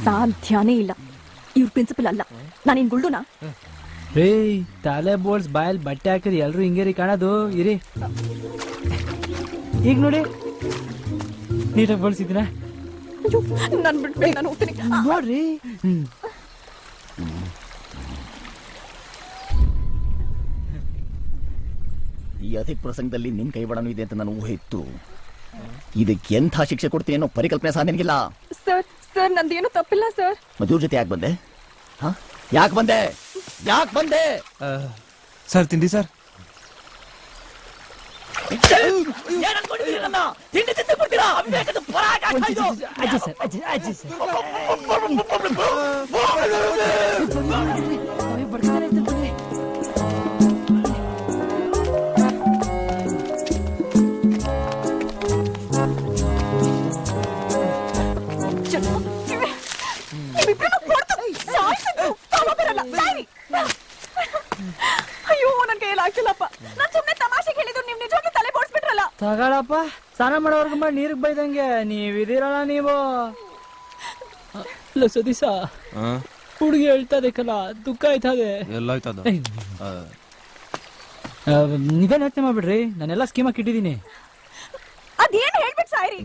ಸಾಧ್ಯನೇ ಇಲ್ಲ. ಇವ್ರ ಪ್ರಿನ್ಸಿಪಲ್ ಅಲ್ಲ, ನಾನೇನ್ ಗುಳ್ಳುನಾ? ರೇ ತಲೆ ಬೋಲ್ಸ್ ಬಾಯಲ್ಲಿ ಬಟ್ಟೆ ಹಾಕಿರಿ ಎಲ್ರು ಹಿಂಗೇರಿ ಕಾಣೋದು ಇರಿ. ಈಗ ನೋಡಿ ನೀಟಾಗಿ ಬೋಳ್ಸಿದ್ದೀನ. ನನ್ ಬಿಟ್ಬಿಡಿ, ನಾನು ಹೋಗ್ತೀನಿ. ನೋಡ್ರಿ ಈ ಅಧಿಕ ಪ್ರಸಂಗದಲ್ಲಿ ನಿನ್ ಕೈವಾಡನೂ ಇದೆ ಅಂತ ನಾನು ಊಹೆ ಇತ್ತು. ಇದಕ್ಕೆ ಎಂಥ ಶಿಕ್ಷೆ ಕೊಡ್ತೀನಿ ಅನ್ನೋ ಪರಿಕಲ್ಪನೆ ಸಹ ನಿನಗಿಲ್ಲ. ಸರ್ ಸರ್ ನಂದೇನು ತಪ್ಪಿಲ್ಲ ಸರ್. ಮದುವೆ ಜೊತೆ ಯಾಕೆ ಬಂದೆ? ಯಾಕೆ ಬಂದೆ? ಯಾಕೆ ಬಂದೆ? ಸರ್ ತಿಂಡಿ ಸರ್. ತಿಂಡಿ ತಿಂದು ಬಿಡ್ತೀರಾ? ಅಜ್ಜಿ ಸರ್ ಅಜ್ಜಿ ಸರ್ ಅಯ್ಯೋ ನನ್ ಕೈಯಲ್ಲಿ ಆಗ್ತಿಲ್ಲಪ್ಪ. ನಾನ್ ಸುಮ್ನೆ ತಮಾಷೆಗೆ ಹೇಳಿದ್ರು, ನೀವ್ ನಿಜವಾಗ್ಲೂ ತಲೆ ಬೋಡ್ಸ್ಬಿಟ್ರಲ್ಲ. ತಗೊಳಪ್ಪ, ಸ್ನಾನ ಮಾಡೋರ್ಗ ಮಾಡಿ ನೀರಿಗೆ ಬೈದಂಗೆ ನೀವಿದಿರಲ್ಲ ನೀವು. ಇಲ್ಲ ಸದೀಸ, ಹುಡುಗಿ ಹೇಳ್ತದೆ ಕಲ, ದುಃಖ ಆಯ್ತದೆ. ಎಲ್ಲ ಆಯ್ತದ. ನೀವೇನ್ ಯೋಚನೆ ಮಾಡ್ಬಿಡ್ರಿ, ನಾನೆಲ್ಲ ಸ್ಕೀಮ್ ಹಾಕಿ ಇಟ್ಟಿದ್ದೀನಿ. ಅದೇನ್ ಹೇಳ್ಬಿಟ್ ಸಾಯ್ರಿ.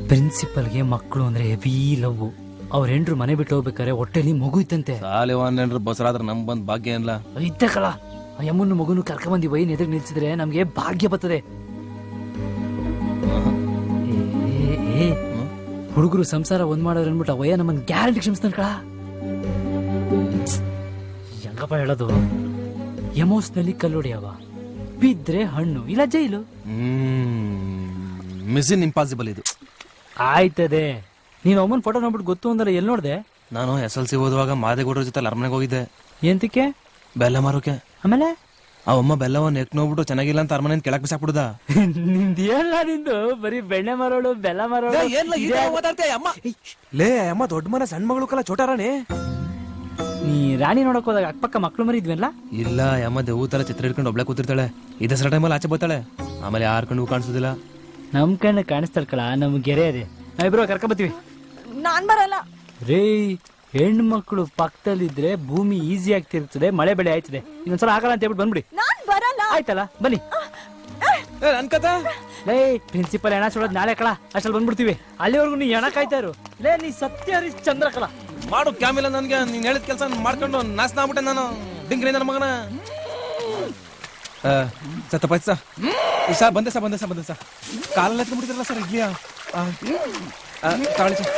ಪ್ರಿನ್ಸಿಪಲ್ಗೆ ಮಕ್ಕಳು ಅಂದ್ರೆ ಹೆವಿ ಲವ್. ಅವ್ರ ಹೆಂಡ್ರು ಮನೆ ಬಿಟ್ಟು ಹೋಗ್ಬೇಕಾರೆ ಹೊಟ್ಟೆಲಿ ಮಗು ಇತ್ತಂತೆ. ಸಾಲಿವಾನ್ರ ಬಸರಾದ್ರ ನಮ್ ಬಂದ್ ಭಾಗ್ಯ ಏನ್ಲ ಇದ್ದ ಕಲ. ಯಮ್ಮನ್ನು ಮಗುನು ಕರ್ಕೊಂಬಂದಿ ವೈನ್ ಎದುರು ನಿಲ್ಸಿದ್ರೆ ನಮ್ಗೆ ಭಾಗ್ಯ ಬರ್ತದೆ. ಹುಡುಗರು ಸಂಸಾರ ಒಂದ್ ಮಾಡೋರು ಅನ್ಬಿಟ್ಟು ಅವಯ್ಯ ನಮ್ಮನ್ ಗ್ಯಾರಂಟಿ ಕ್ಷಮಿಸ್ತಾನ ಕಳ. ಹೆಂಗಪ್ಪ ಹೇಳೋದು, ಎಮೋಷನಲಿ ಕಲ್ಲೊಡಿಯವ, ಬಿದ್ರೆ ಹಣ್ಣು ಇಲ್ಲ ಜೈಲು. ಮಿಷನ್ ಇಂಪಾಸಿಬಲ್ ಇದು. ಆಯ್ತದೆ. ನೀನ್ ಅಮ್ಮನ್ ಫೋಟೋ ನೋಡ್ಬಿಟ್ಟು ಗೊತ್ತು ಅಂದ್ರೆ ಎಲ್ಲಿ ನೋಡ್ದೆ? ನಾನು SLC ಓದುವಾಗ ಮಾದೇಗೌಡರ ಜೊತೆ ಅರಮನೆಗೆ ಹೋಗಿದ್ದೆ. ಎಂತಕ್ಕೆ? ಬೆಲ್ಲ ಮಾರೋಕೆ. ಆಮೇಲೆ ಅವಮ್ಮ ಬೆಲ್ಲವನ್ನ ಎಕ್ ನೋಡ್ಬಿಟ್ಟು ಚೆನ್ನಾಗಿಲ್ಲ ಅಂತ ಅರಮನೆ ಕೆಳಕ್ ಬಿಸಾಕ್ಬಿಡುದ. ನಿಂದೇಲ್ಲ ನಿಂದು ಬರೀ ಬೆಣ್ಣೆ ಮಾರೋಳು ಬೆಲ್ಲ ಮಾರೋಳು. ಲೇ ಅಮ್ಮ ದೊಡ್ಡ ಮನೆ ಸಣ್ಣ ಮಗಳು ಕಲ ಚೋಟಾರಾಣಿ. ನೀ ರಾಣಿ ನೋಡಕ್ ಹೋದಾಗ ಅಕ್ಕಪಕ್ಕ ಮಕ್ಳು ಮರಿ ಇದ್ವಲ್ಲ? ಇಲ್ಲ ಅಮ್ಮ ದೇವು ತರ ಚಿತ್ರ ಹಿಡ್ಕೊಂಡು ಒಬ್ಳೆ ಕೂತಿರ್ತಾಳೆ. ಇದರ ಟೈಮಲ್ಲಿ ಆಚೆ ಬರ್ತಾಳೆ, ಆಮೇಲೆ ಯಾರ ಕಣ್ಣು ಕಾಣಿಸೋದಿಲ್ಲ. ನಮ್ ಕಣ್ಣ ಕಾಣಿಸ್ತಾಳ ಕಳ, ನಮ್ ಗೆರೆ ಇದೆ. ನಾವಿಬ್ರು ಕರ್ಕ ಬತ್ತೀವಿ. ನಾನ್ ಬರಲ್ಲ ರೇ, ಹೆಣ್ಣು ಮಕ್ಕಳು ಪಕ್ಕದಲ್ಲಿದ್ರೆ ಭೂಮಿ ಈಸಿ ಆಗ್ತಿರ್ತದೆ, ಮಳೆ ಬೆಳೆ ಆಯ್ತದೆ. ಇನ್ನೊಂದ್ಸಲ ಆಗಲ್ಲ ಅಂತ ಹೇಳ್ಬಿಟ್ಟು ಬಂದ್ಬಿಡಿ. ನಾನ್ ಬರಲ್ಲ. ಆಯ್ತಲ್ಲ ಬನ್ನಿ. ಲೇ ಪ್ರಿನ್ಸಿಪಲ್ ಹೆಣ ಸುಡೋದ್ ನಾಳೆ ಕಳ, ಅಷ್ಟ್ರಲ್ಲಿ ಬಂದ್ಬಿಡ್ತೀವಿ. ಅಲ್ಲಿವರೆಗೂ ನೀ ಹೆಣ ಕಾಯ್ತಾ ಇರು. ಲೇ ನೀ ಸತ್ಯ ಹರಿಶ್ಚಂದ್ರ ಕಲ ಮಾಡು ಕ್ಯಾಮಿಲ್ಲ. ನನ್ಗೆ ನೀನ್ ಹೇಳಿದ ಕೆಲಸ ಮಾಡ್ಕೊಂಡು ನಾಶನ ಆಗ್ಬಿಟ್ಟೆ ನಾನು. ಡಿಂಗ್ರಿ ನನ್ನ ಮಗನ ತಪ್ಪಾಯ್ತು ಸರ್. ಬಂದೆ ಸರ್ ಕಾಲಲ್ಲಿ ಎತ್ಕೊಂಡ್ಬಿಟ್ಟಿದ್ರಲ್ಲ ಸರ್ ಇಡ್ಲಿಯಾ ತಗೊಳ್ಳಿ ಸರ್.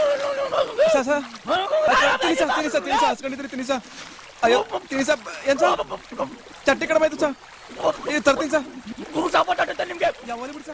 ತಿನ್ನಿ ಸರ್ ಹಸ್ಕೊಂಡಿದ್ರಿ. ತಿನ್ನಿ ಸರ್. ಅಯ್ಯೋ ತಿನ್ನಿ ಸರ್. ಏನ್ ಸರ್ ಚಟ್ನಿ ಕಡಿಮೆ ಆಯ್ತು ಸರ್. ತರ್ತೀನಿ ಸರ್.